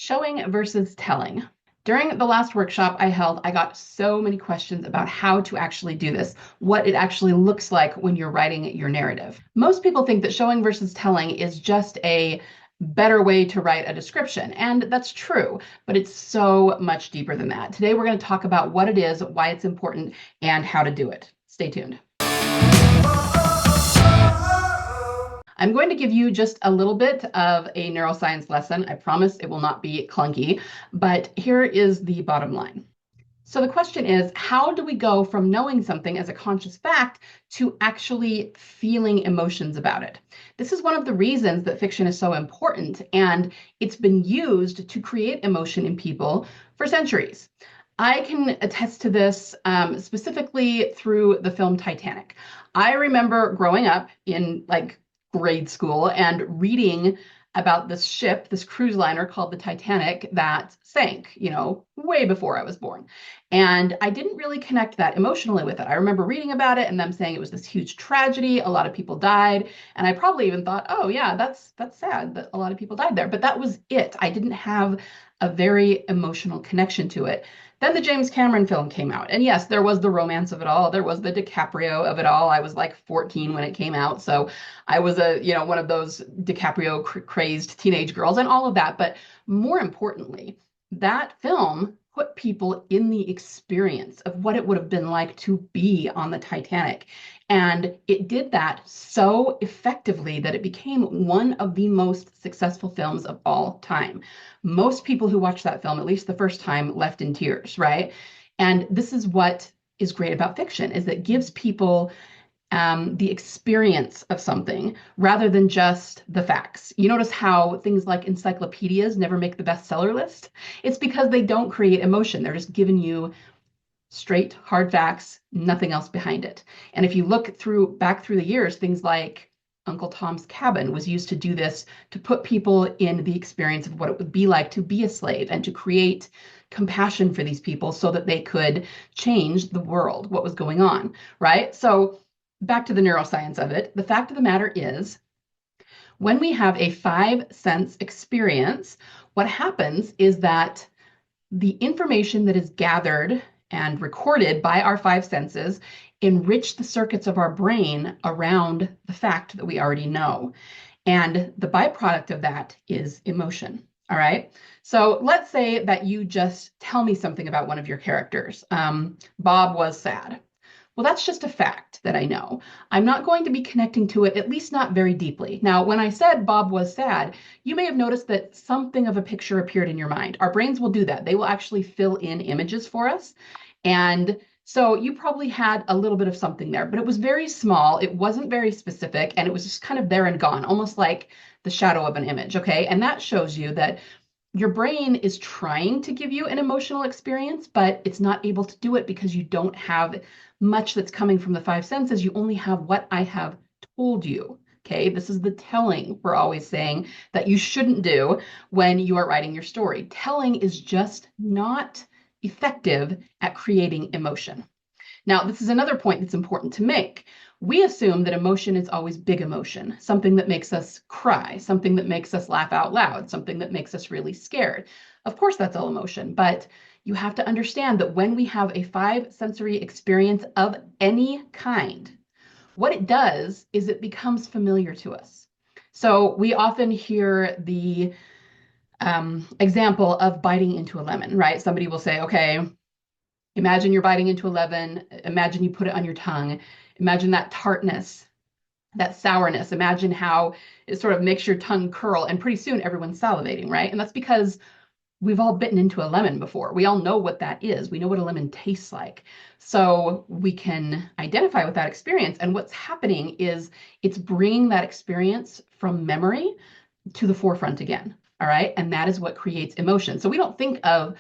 Showing versus telling. During the last workshop I held, I got so many questions about how to actually do this, what it actually looks like when you're writing your narrative. Most people think that showing versus telling is just a better way to write a description, and that's true, but it's so much deeper than that. Today we're going to talk about what it is, why it's important, and how to do it. Stay tuned. I'm going to give you just a little bit of a neuroscience lesson. I promise it will not be clunky, but here is the bottom line. So the question is, how do we go from knowing something as a conscious fact to actually feeling emotions about it? This is one of the reasons that fiction is so important, and it's been used to create emotion in people for centuries. I can attest to this specifically through the film Titanic. I remember growing up in grade school and reading about this ship, this cruise liner called the Titanic that sank, way before I was born. And I didn't really connect that emotionally with it. I remember reading about it and them saying it was this huge tragedy, a lot of people died, and I probably even thought, oh yeah, that's sad that a lot of people died there. But that was it. I didn't have a very emotional connection to it. Then the James Cameron film came out. And yes, there was the romance of it all. There was the DiCaprio of it all. I was like 14 when it came out. So I was one of those DiCaprio crazed teenage girls and all of that. But more importantly, that film put people in the experience of what it would have been like to be on the Titanic. And it did that so effectively that it became one of the most successful films of all time. Most people who watched that film, at least the first time, left in tears, right? And this is what is great about fiction, is that it gives people the experience of something rather than just the facts. You notice how things like encyclopedias never make the bestseller list? It's because they don't create emotion. They're just giving you straight, hard facts, nothing else behind it. And if you look back through the years, things like Uncle Tom's Cabin was used to do this, to put people in the experience of what it would be like to be a slave and to create compassion for these people so that they could change the world, what was going on, right? So back to the neuroscience of it, the fact of the matter is, when we have a 5-sense experience, what happens is that the information that is gathered and recorded by our 5 senses enrich the circuits of our brain around the fact that we already know. And the byproduct of that is emotion. All right. So let's say that you just tell me something about one of your characters. Bob was sad. Well, that's just a fact that I know. I'm not going to be connecting to it, at least not very deeply. Now, when I said Bob was sad, you may have noticed that something of a picture appeared in your mind. Our brains will do that. They will actually fill in images for us. And so you probably had a little bit of something there, but it was very small. It wasn't very specific, and it was just kind of there and gone, almost like the shadow of an image, okay? And that shows you that your brain is trying to give you an emotional experience, but it's not able to do it because you don't have much that's coming from the 5 senses. You only have what I have told you. Okay, this is the telling we're always saying that you shouldn't do when you are writing your story. Telling is just not effective at creating emotion. Now, this is another point that's important to make. We assume that emotion is always big emotion, something that makes us cry, something that makes us laugh out loud, something that makes us really scared. Of course, that's all emotion, but you have to understand that when we have a 5-sensory experience of any kind, what it does is it becomes familiar to us. So we often hear the example of biting into a lemon, right? Somebody will say, okay, imagine you're biting into a lemon. Imagine you put it on your tongue. Imagine that tartness, that sourness. Imagine how it sort of makes your tongue curl, and pretty soon everyone's salivating, right? And that's because we've all bitten into a lemon before. We all know what that is. We know what a lemon tastes like. So we can identify with that experience. And what's happening is it's bringing that experience from memory to the forefront again. All right. And that is what creates emotion. So we don't think of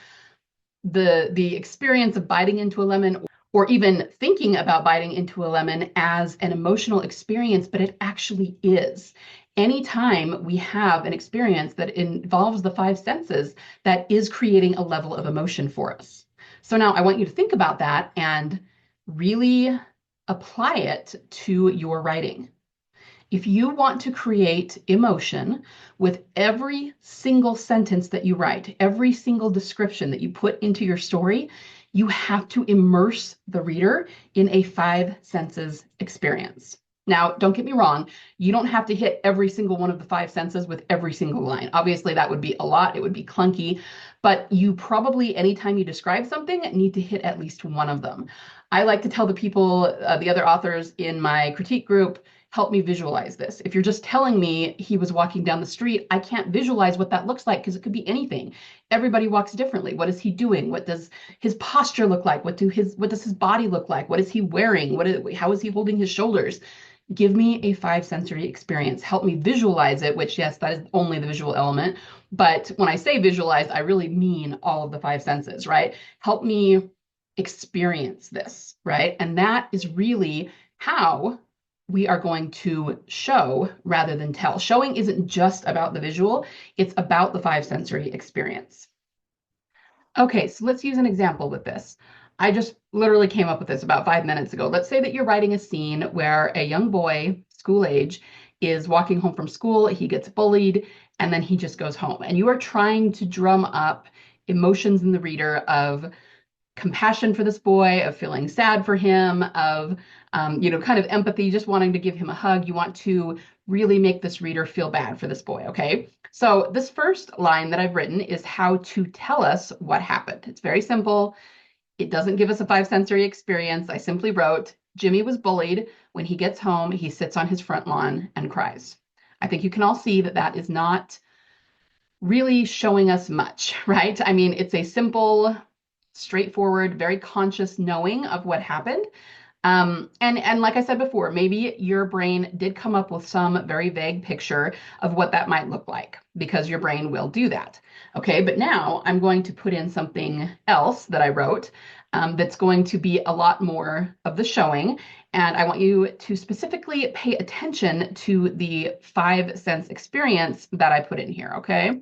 the experience of biting into a lemon or even thinking about biting into a lemon as an emotional experience, but it actually is. Anytime we have an experience that involves the 5 senses, that is creating a level of emotion for us. So now I want you to think about that and really apply it to your writing. If you want to create emotion with every single sentence that you write, every single description that you put into your story, you have to immerse the reader in a five senses experience. Now, don't get me wrong, you don't have to hit every single one of the five senses with every single line. Obviously, that would be a lot, it would be clunky, but you probably, anytime you describe something, need to hit at least one of them. I like to tell the people, the other authors in my critique group, help me visualize this. If you're just telling me he was walking down the street, I can't visualize what that looks like because it could be anything. Everybody walks differently. What is he doing? What does his posture look like? What does his body look like? What is he wearing? How is he holding his shoulders? Give me a five sensory experience. Help me visualize it, which, yes, that is only the visual element. But when I say visualize, I really mean all of the five senses, right? Help me experience this, right? And that is really how we are going to show rather than tell. Showing isn't just about the visual, it's about the five sensory experience. Okay, so let's use an example with this. I just literally came up with this about 5 minutes ago. Let's say that you're writing a scene where a young boy, school age, is walking home from school, he gets bullied, and then he just goes home. And you are trying to drum up emotions in the reader of compassion for this boy, of feeling sad for him, of kind of empathy, just wanting to give him a hug. You want to really make this reader feel bad for this boy, okay? So this first line that I've written is how to tell us what happened. It's very simple. It doesn't give us a five sensory experience. I simply wrote, Jimmy was bullied. When he gets home, he sits on his front lawn and cries. I think you can all see that that is not really showing us much, right? I mean, it's a simple, straightforward, very conscious knowing of what happened. And like I said before, maybe your brain did come up with some very vague picture of what that might look like, because your brain will do that. Okay, but now I'm going to put in something else that I wrote that's going to be a lot more of the showing. And I want you to specifically pay attention to the five sense experience that I put in here, okay?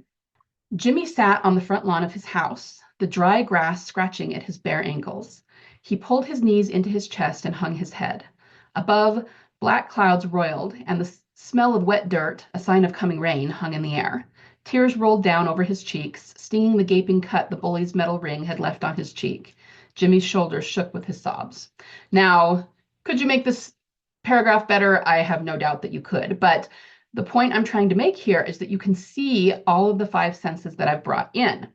Jimmy sat on the front lawn of his house, the dry grass scratching at his bare ankles. He pulled his knees into his chest and hung his head. Above, black clouds roiled, and the smell of wet dirt, a sign of coming rain, hung in the air. Tears rolled down over his cheeks, stinging the gaping cut the bully's metal ring had left on his cheek. Jimmy's shoulders shook with his sobs. Now, could you make this paragraph better? I have no doubt that you could, but the point I'm trying to make here is that you can see all of the five senses that I've brought in.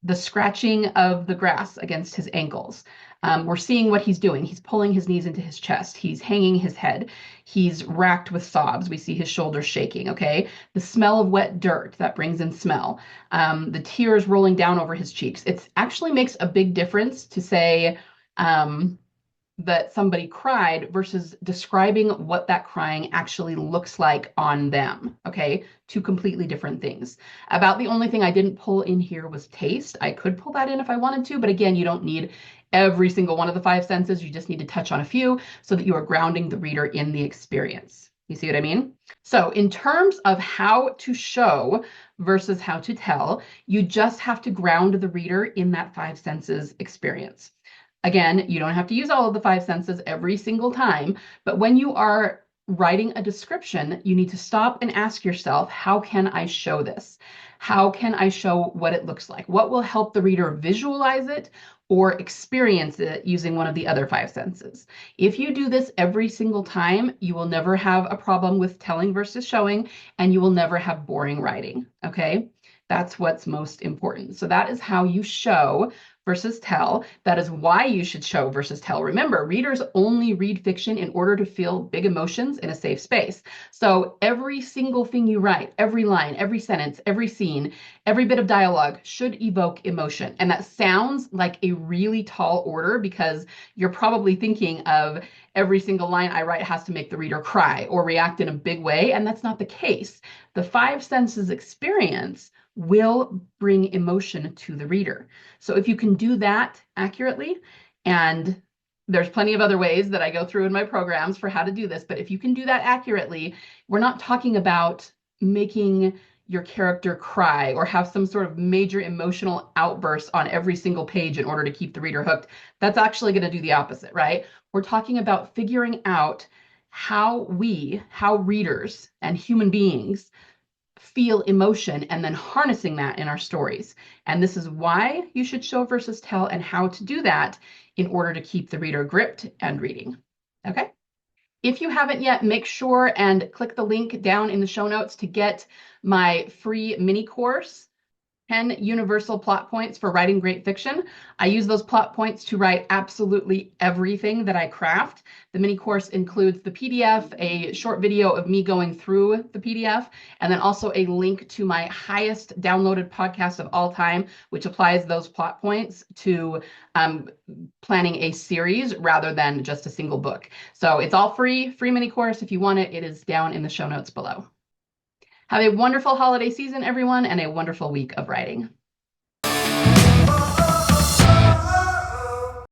The scratching of the grass against his ankles. We're seeing what he's doing. He's pulling his knees into his chest. He's hanging his head. He's racked with sobs. We see his shoulders shaking, okay? The smell of wet dirt, that brings in smell. The tears rolling down over his cheeks. It actually makes a big difference to say, that somebody cried versus describing what that crying actually looks like on them, okay? Two completely different things. About the only thing I didn't pull in here was taste. I could pull that in if I wanted to, but again, you don't need every single one of the five senses. You just need to touch on a few so that you are grounding the reader in the experience. You see what I mean? So in terms of how to show versus how to tell, you just have to ground the reader in that five senses experience. Again, you don't have to use all of the five senses every single time, but when you are writing a description, you need to stop and ask yourself, how can I show this? How can I show what it looks like? What will help the reader visualize it or experience it using one of the other five senses? If you do this every single time, you will never have a problem with telling versus showing, and you will never have boring writing, okay? That's what's most important. So that is how you show versus tell. That is why you should show versus tell. Remember, readers only read fiction in order to feel big emotions in a safe space. So every single thing you write, every line, every sentence, every scene, every bit of dialogue should evoke emotion. And that sounds like a really tall order because you're probably thinking of every single line I write has to make the reader cry or react in a big way. And that's not the case. The five senses experience will bring emotion to the reader. So if you can do that accurately, and there's plenty of other ways that I go through in my programs for how to do this, but if you can do that accurately, we're not talking about making your character cry or have some sort of major emotional outburst on every single page in order to keep the reader hooked. That's actually going to do the opposite, right? We're talking about figuring out how readers and human beings feel emotion and then harnessing that in our stories. And this is why you should show versus tell and how to do that in order to keep the reader gripped and reading. Okay? If you haven't yet, make sure and click the link down in the show notes to get my free mini course, 10 universal plot points for writing great fiction. I use those plot points to write absolutely everything that I craft. The mini course includes the PDF, a short video of me going through the PDF, and then also a link to my highest downloaded podcast of all time, which applies those plot points to planning a series rather than just a single book. So it's all free mini course. If you want it, it is down in the show notes below. Have a wonderful holiday season, everyone, and a wonderful week of writing.